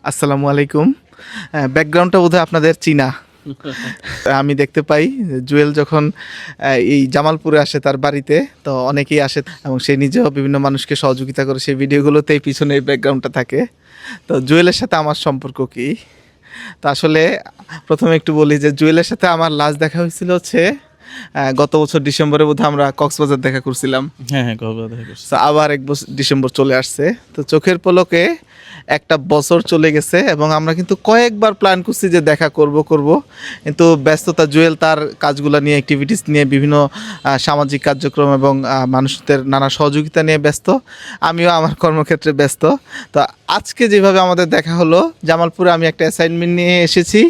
আসসালামু আলাইকুম। ব্যাকগ্রাউন্ডটা বোধহয় আপনাদের চীনা। আমি দেখতে পাই জুয়েল যখন এই জামালপুরে আসে তার বাড়িতে, তো অনেকেই আসে এবং সে নিজেও বিভিন্ন মানুষকে সহযোগিতা করে, সেই ভিডিওগুলোতেই পিছনে এই ব্যাকগ্রাউন্ডটা থাকে। তো জুয়েলের সাথে আমার সম্পর্ক কি? তো আসলে প্রথমে একটু বলি যে জুয়েলের সাথে আমার লাস্ট দেখা হয়েছিল হচ্ছে গত বছর ডিসেম্বরে বোধহয় আমরা কক্সবাজার দেখা করছিলাম। হ্যাঁ, কক্সবাজার দেখা করছি। তো আবার এক বছর ডিসেম্বর চলে আসছে, তো চোখের পলকে একটা বছর চলে গেছে এবং আমরা কিন্তু কয়েকবার প্ল্যান করছি যে দেখা করব কিন্তু ব্যস্ততা, জুয়েল তার কাজগুলো নিয়ে, অ্যাক্টিভিটিস নিয়ে, বিভিন্ন সামাজিক কার্যক্রম এবং মানুষদের নানা সহযোগিতা নিয়ে ব্যস্ত, আমিও আমার কর্মক্ষেত্রে ব্যস্ত। তো আজকে যেভাবে আমাদের দেখা হলো, জামালপুরে আমি একটা অ্যাসাইনমেন্ট নিয়ে এসেছি,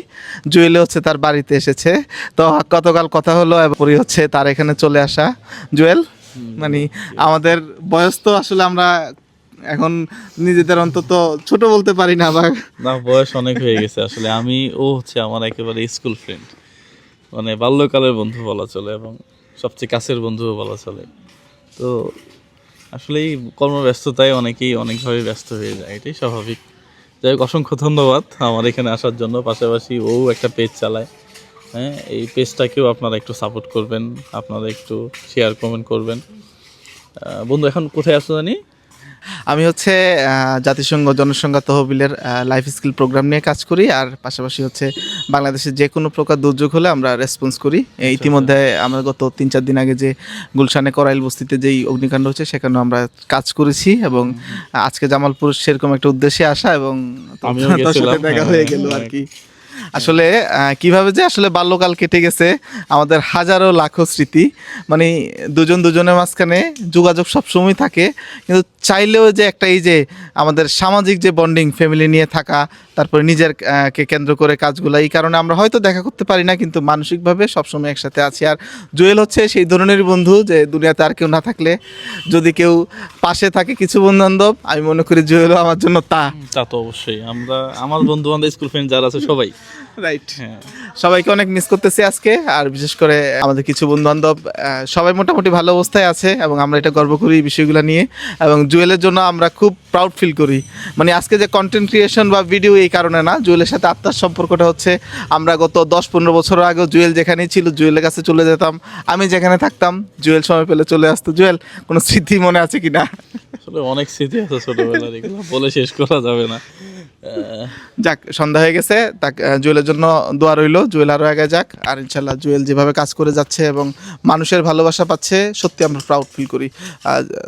জুয়েলে হচ্ছে তার বাড়িতে এসেছে। তো গতকাল কথা হলো এবং পরে হচ্ছে তার এখানে চলে আসা। জুয়েল, মানে আমাদের বয়স তো আসলে আমরা এখন নিজেদের অন্তত ছোট বলতে পারি না, বা না, বয়স অনেক হয়ে গেছে আসলে। ও হচ্ছে আমার একেবারে স্কুল ফ্রেন্ড, মানে বাল্যকালের বন্ধু বলা চলে এবং সবচেয়ে কাছের বন্ধুও বলা চলে। তো আসলে এই কর্মব্যস্ততায় অনেকেই অনেকভাবে ব্যস্ত হয়ে যায়, এটাই স্বাভাবিক। যাই হোক, অসংখ্য ধন্যবাদ আমার এখানে আসার জন্য। পাশাপাশি একটা পেজ চালায়, হ্যাঁ, এই পেজটাকেও আপনারা একটু সাপোর্ট করবেন, আপনারা একটু শেয়ার কমেন্ট করবেন। বন্ধু, এখন কোথায় আসছো জানি? আমি হচ্ছে জাতিসংঘ জনসংখ্যা তহবিলের লাইফ স্কিল প্রোগ্রাম নিয়ে কাজ করি, আর পাশাপাশি হচ্ছে বাংলাদেশে যে কোনো প্রকার দুর্যোগ হলে আমরা রেসপন্স করি। ইতিমধ্যে আমরা গত 3-4 দিন আগে যে গুলশানে করাইল বস্তিতে যেই অগ্নিকাণ্ড হচ্ছে সেখানেও আমরা কাজ করেছি, এবং আজকে জামালপুর সেরকম একটা উদ্দেশ্যে আসা, এবং আমিও তার সাথে গেছিলাম। দেখা হয়ে গেল আর কি। আসলে কিভাবে যে আসলে বাল্যকাল কেটে গেছে, আমাদের হাজারো লাখো স্মৃতি, মানে দুজনের মাঝখানে যোগাযোগ সবসময় থাকে, কিন্তু চাইলেও যে একটা এই যে আমাদের সামাজিক যে বন্ডিং, ফ্যামিলি নিয়ে থাকা, তারপরে নিজের কে কেন্দ্র করে কাজগুলো, এই কারণে আমরা হয়তো দেখা করতে পারি না, কিন্তু মানসিকভাবে সবসময় একসাথে আছি। আর জুয়েল হচ্ছে সেই ধরনেরই বন্ধু যে দুনিয়াতে আর কেউ না থাকলে যদি কেউ পাশে থাকে, কিছু বন্ধু বান্ধব, আমি মনে করি জুয়েলও আমার জন্য তা তো অবশ্যই। আমার বন্ধু বান্ধব, স্কুল ফ্রেন্ড যারা আছে সবাই। রাইট। হ্যাঁ, সবাইকে অনেক মিস করতেছি আজকে, আর বিশেষ করে আমাদের কিছু বন্ধু বান্ধব সবাই মোটামুটি ভালো অবস্থায় আছে, এবং আমরা এটা গর্ব করি এই বিষয়গুলো নিয়ে, এবং জুয়েলের জন্য আমরা খুব প্রাউড ফিল করি। মানে আজকে যে কন্টেন্ট ক্রিয়েশন বা ভিডিও, এই কারণে না, জুয়েলের সাথে আত্মার সম্পর্কটা হচ্ছে আমরা গত 10-15 বছর আগেও জুয়েল যেখানেই ছিল জুয়েলের কাছে চলে যেতাম, আমি যেখানে থাকতাম জুয়েল সময় পেলে চলে আসতো। জুয়েল, কোনো স্মৃতি মনে আছে কি না? আসলে অনেক স্মৃতি আছে ছোটবেলার, এগুলো বলে শেষ করা যাবে না। যাক, সন্ধ্যা হয়ে গেছে, তাক জুয়েলের জন্য দোয়া রইল, জুয়েল আরও আগে যাক, আর ইনশাল্লাহ জুয়েল যেভাবে কাজ করে যাচ্ছে এবং মানুষের ভালোবাসা পাচ্ছে, সত্যি আমরা প্রাউড ফিল করি।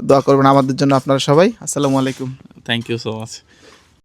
দোয়া করবেন আমাদের জন্য আপনারা সবাই। আসসালামু আলাইকুম। Thank you so much.